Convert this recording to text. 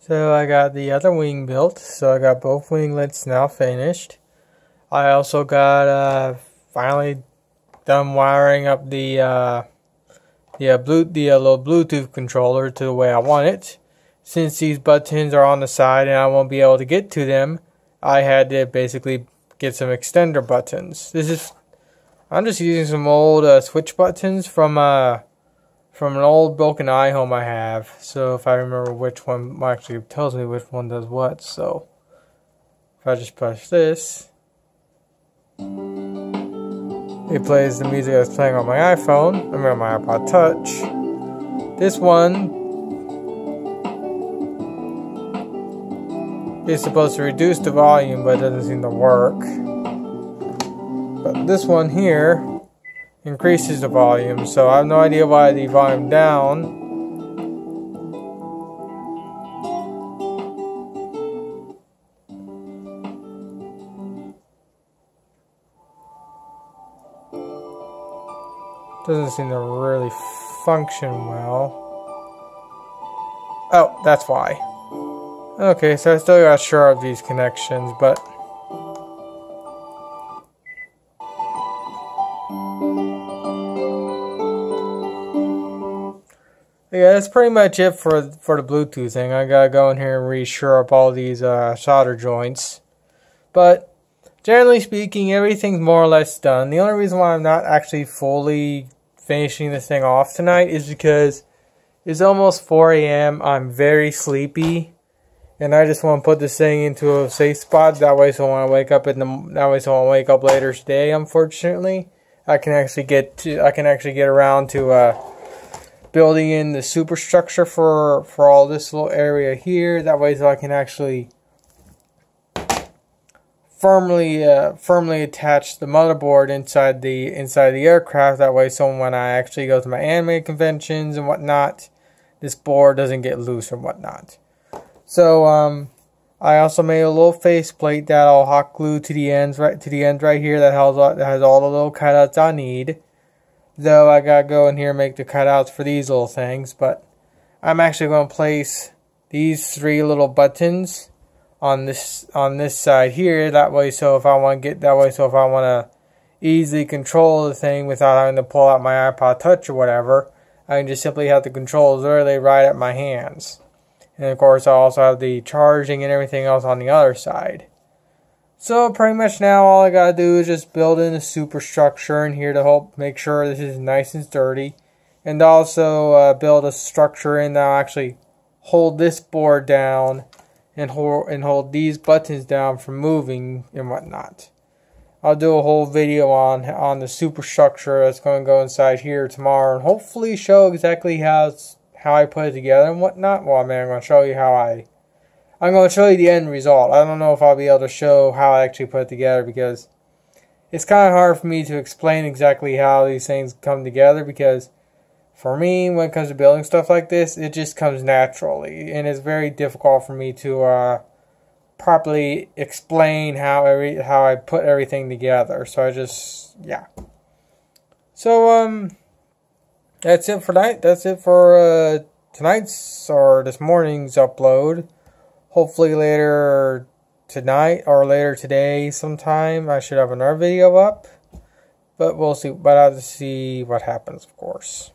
So I got the other wing built, so I got both winglets now finished. I also got finally done wiring up the little Bluetooth controller to the way I want it. Since these buttons are on the side and I won't be able to get to them, I had to basically get some extender buttons. I'm just using some old switch buttons from an old broken iHome I have. So if I remember which one, well, actually it tells me which one does what. So if I just push this, it plays the music that's playing on my iPhone. I mean on my iPod Touch. This one is supposed to reduce the volume, but it doesn't seem to work. But this one here increases the volume, so I have no idea why the volume down doesn't seem to really function well. Oh, that's why. Okay, so I still got shore up these connections, but yeah, that's pretty much it for the Bluetooth thing. I gotta go in here and re-shore up all these solder joints. But generally speaking, everything's more or less done. The only reason why I'm not actually fully finishing this thing off tonight is because it's almost 4 a.m. I'm very sleepy, and I just want to put this thing into a safe spot. That way, so when I wake up later today, unfortunately, I can actually get around to building in the superstructure for all this little area here. That way, so I can actually firmly attach the motherboard inside the aircraft. That way, so when I actually go to my anime conventions and whatnot, this board doesn't get loose and whatnot. So I also made a little faceplate that I'll hot glue to the ends right here. That has all the little cutouts I need. Though I gotta go in here and make the cutouts for these little things, but I'm actually going to place these 3 little buttons on this side here. That way, so if I want to easily control the thing without having to pull out my iPod Touch or whatever, I can just simply have the controls literally right at my hands. And of course, I also have the charging and everything else on the other side. So pretty much now all I gotta do is just build in a superstructure in here to help make sure this is nice and sturdy. And also build a structure in that'll actually hold this board down and hold these buttons down from moving and whatnot. I'll do a whole video on the superstructure that's going to go inside here tomorrow, and hopefully show exactly how I put it together and whatnot. Well, I mean, I'm going to show you I'm going to show you the end result. I don't know if I'll be able to show how I actually put it together, because it's kind of hard for me to explain exactly how these things come together, because for me, when it comes to building stuff like this, it just comes naturally, and it's very difficult for me to properly explain how I put everything together. So yeah. So that's it for tonight. That's it for tonight's or this morning's upload. Hopefully later tonight or later today sometime I should have another video up. But we'll see. But I'll have to see what happens, of course.